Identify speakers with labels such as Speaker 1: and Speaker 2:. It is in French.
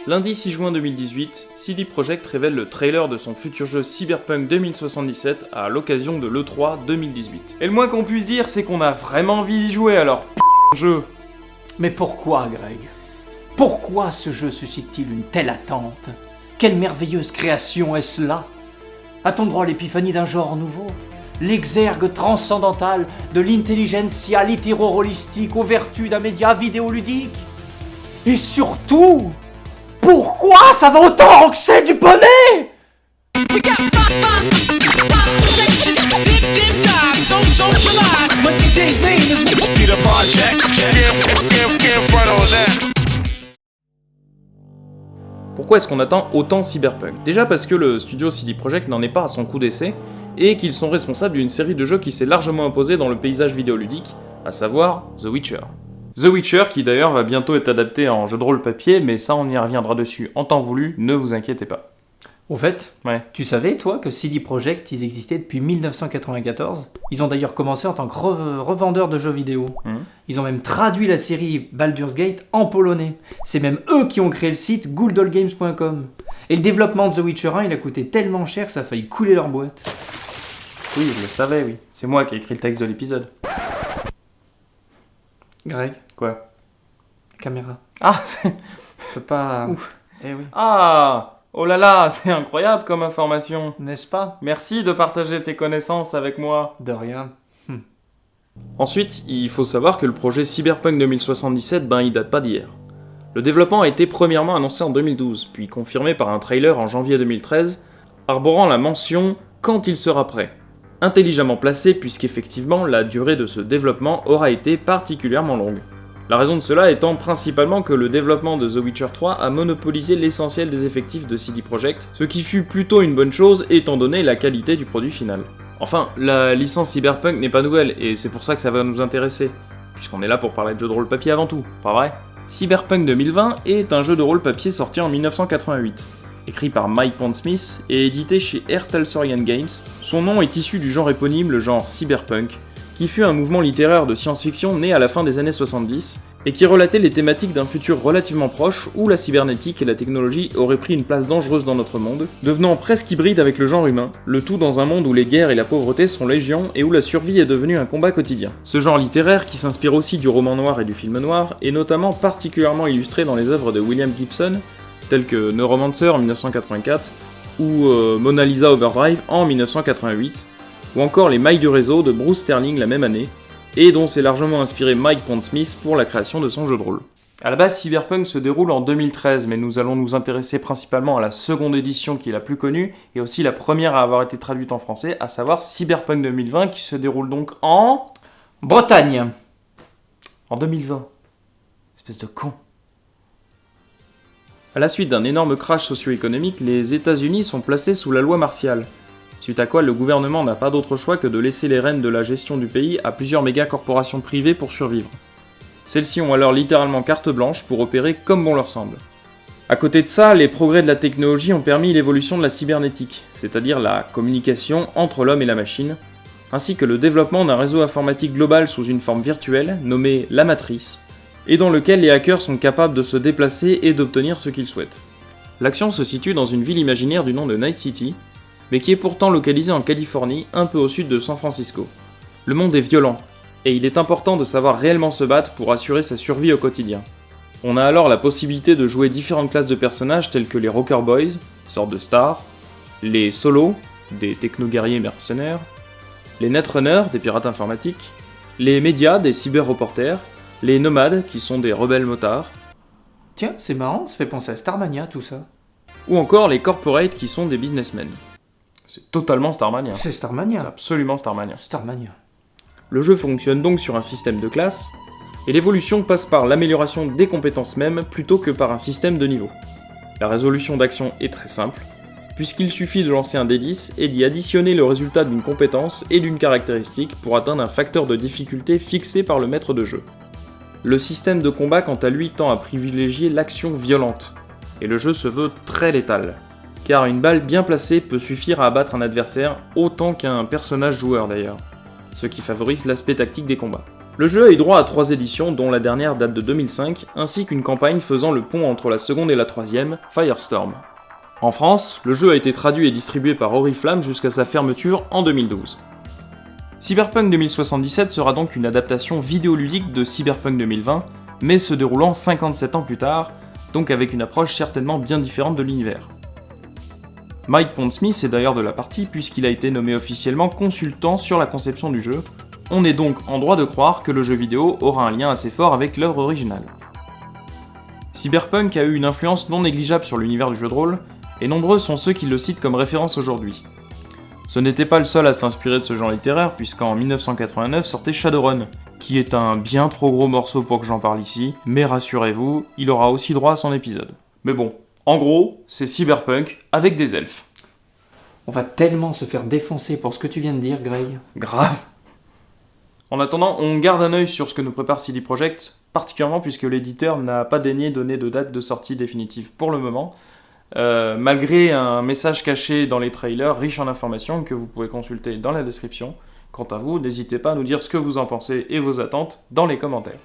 Speaker 1: Lundi 6 juin 2018, CD Projekt révèle le trailer de son futur jeu Cyberpunk 2077 à l'occasion de l'E3 2018. Et le moins qu'on puisse dire, c'est qu'on a vraiment envie d'y jouer alors jeu.
Speaker 2: Mais pourquoi, Greg? Pourquoi ce jeu suscite-t-il une telle attente? Quelle merveilleuse création est-ce là? A-t-on droit à l'épiphanie d'un genre nouveau? L'exergue transcendantal de l'intelligentsia littéraux-holistique aux vertus d'un média vidéoludique? Et surtout, pourquoi ça va autant roxer du poney?
Speaker 1: Pourquoi est-ce qu'on attend autant Cyberpunk? Déjà parce que le studio CD Projekt n'en est pas à son coup d'essai, et qu'ils sont responsables d'une série de jeux qui s'est largement imposée dans le paysage vidéoludique, à savoir The Witcher. The Witcher qui d'ailleurs va bientôt être adapté en jeu de rôle papier, mais ça on y reviendra dessus en temps voulu, ne vous inquiétez pas.
Speaker 2: Au fait,
Speaker 1: Ouais.
Speaker 2: tu savais, toi, que CD Projekt, ils existaient depuis 1994? Ils ont d'ailleurs commencé en tant que revendeurs de jeux vidéo. Ils ont même traduit la série Baldur's Gate en polonais. C'est même eux qui ont créé le site gouldallgames.com. Et le développement de The Witcher 1, il a coûté tellement cher que ça a failli couler leur boîte.
Speaker 1: Oui, je le savais, oui. C'est moi qui ai écrit le texte de l'épisode.
Speaker 2: Greg,
Speaker 1: Quoi?
Speaker 2: caméra.
Speaker 1: Ah, c'est...
Speaker 2: Je peux pas...
Speaker 1: Ouf.
Speaker 2: Eh oui.
Speaker 1: Ah! Oh là là, c'est incroyable comme information.
Speaker 2: N'est-ce pas?
Speaker 1: Merci de partager tes connaissances avec moi.
Speaker 2: De rien.
Speaker 1: Ensuite, il faut savoir que le projet Cyberpunk 2077, il date pas d'hier. Le développement a été premièrement annoncé en 2012, puis confirmé par un trailer en janvier 2013, arborant la mention « quand il sera prêt ». Intelligemment placé puisqu'effectivement la durée de ce développement aura été particulièrement longue. La raison de cela étant principalement que le développement de The Witcher 3 a monopolisé l'essentiel des effectifs de CD Projekt, ce qui fut plutôt une bonne chose étant donné la qualité du produit final. Enfin, la licence Cyberpunk n'est pas nouvelle, et c'est pour ça que ça va nous intéresser, puisqu'on est là pour parler de jeux de rôle papier avant tout, pas vrai? Cyberpunk 2020 est un jeu de rôle papier sorti en 1988. Écrit par Mike Pondsmith et édité chez R. Talsorian Games, son nom est issu du genre éponyme, le genre cyberpunk, qui fut un mouvement littéraire de science-fiction né à la fin des années 70, et qui relatait les thématiques d'un futur relativement proche où la cybernétique et la technologie auraient pris une place dangereuse dans notre monde, devenant presque hybride avec le genre humain, le tout dans un monde où les guerres et la pauvreté sont légion et où la survie est devenue un combat quotidien. Ce genre littéraire, qui s'inspire aussi du roman noir et du film noir, est notamment particulièrement illustré dans les œuvres de William Gibson, telles que Neuromancer en 1984, ou Mona Lisa Overdrive en 1988, ou encore Les Mailles du réseau de Bruce Sterling la même année, et dont s'est largement inspiré Mike Pondsmith pour la création de son jeu de rôle. A la base, Cyberpunk se déroule en 2013, mais nous allons nous intéresser principalement à la seconde édition qui est la plus connue, et aussi la première à avoir été traduite en français, à savoir Cyberpunk 2020, qui se déroule donc en
Speaker 2: Bretagne.
Speaker 1: 2020. Espèce de con. À la suite d'un énorme crash socio-économique, les États-Unis sont placés sous la loi martiale. Suite à quoi le gouvernement n'a pas d'autre choix que de laisser les rênes de la gestion du pays à plusieurs méga-corporations privées pour survivre. Celles-ci ont alors littéralement carte blanche pour opérer comme bon leur semble. À côté de ça, les progrès de la technologie ont permis l'évolution de la cybernétique, c'est-à-dire la communication entre l'homme et la machine, ainsi que le développement d'un réseau informatique global sous une forme virtuelle, nommée la Matrice, et dans lequel les hackers sont capables de se déplacer et d'obtenir ce qu'ils souhaitent. L'action se situe dans une ville imaginaire du nom de Night City, mais qui est pourtant localisée en Californie, un peu au sud de San Francisco. Le monde est violent, et il est important de savoir réellement se battre pour assurer sa survie au quotidien. On a alors la possibilité de jouer différentes classes de personnages tels que les Rocker Boys, sorte de stars, les Solos, des techno-guerriers mercenaires, les Netrunners, des pirates informatiques, les Médias, des cyber-reporters, les Nomades, qui sont des rebelles motards,
Speaker 2: Tiens, c'est marrant, ça fait penser à Starmania tout ça.
Speaker 1: ou encore les Corporates, qui sont des businessmen. C'est totalement Starmania.
Speaker 2: C'est
Speaker 1: C'est
Speaker 2: Starmania.
Speaker 1: absolument Starmania.
Speaker 2: Starmania.
Speaker 1: Le jeu fonctionne donc sur un système de classes, et l'évolution passe par l'amélioration des compétences mêmes plutôt que par un système de niveau. La résolution d'action est très simple, puisqu'il suffit de lancer un D10 et d'y additionner le résultat d'une compétence et d'une caractéristique pour atteindre un facteur de difficulté fixé par le maître de jeu. Le système de combat quant à lui tend à privilégier l'action violente, et le jeu se veut très létal, car une balle bien placée peut suffire à abattre un adversaire autant qu'un personnage joueur d'ailleurs, ce qui favorise l'aspect tactique des combats. Le jeu a eu droit à 3 éditions, dont la dernière date de 2005, ainsi qu'une campagne faisant le pont entre la seconde et la troisième, Firestorm. En France, le jeu a été traduit et distribué par Oriflamme jusqu'à sa fermeture en 2012. Cyberpunk 2077 sera donc une adaptation vidéoludique de Cyberpunk 2020, mais se déroulant 57 ans plus tard, donc avec une approche certainement bien différente de l'univers. Mike Pondsmith est d'ailleurs de la partie puisqu'il a été nommé officiellement consultant sur la conception du jeu. On est donc en droit de croire que le jeu vidéo aura un lien assez fort avec l'œuvre originale. Cyberpunk a eu une influence non négligeable sur l'univers du jeu de rôle, et nombreux sont ceux qui le citent comme référence aujourd'hui. Ce n'était pas le seul à s'inspirer de ce genre littéraire, puisqu'en 1989 sortait Shadowrun, qui est un bien trop gros morceau pour que j'en parle ici, mais rassurez-vous, il aura aussi droit à son épisode. Mais bon, en gros, c'est Cyberpunk avec des elfes.
Speaker 2: On va tellement se faire défoncer pour ce que tu viens de dire, Greg.
Speaker 1: Grave. En attendant, on garde un œil sur ce que nous prépare CD Projekt, particulièrement puisque l'éditeur n'a pas daigné donner de date de sortie définitive pour le moment, malgré un message caché dans les trailers riche en informations que vous pouvez consulter dans la description. Quant à vous, n'hésitez pas à nous dire ce que vous en pensez et vos attentes dans les commentaires.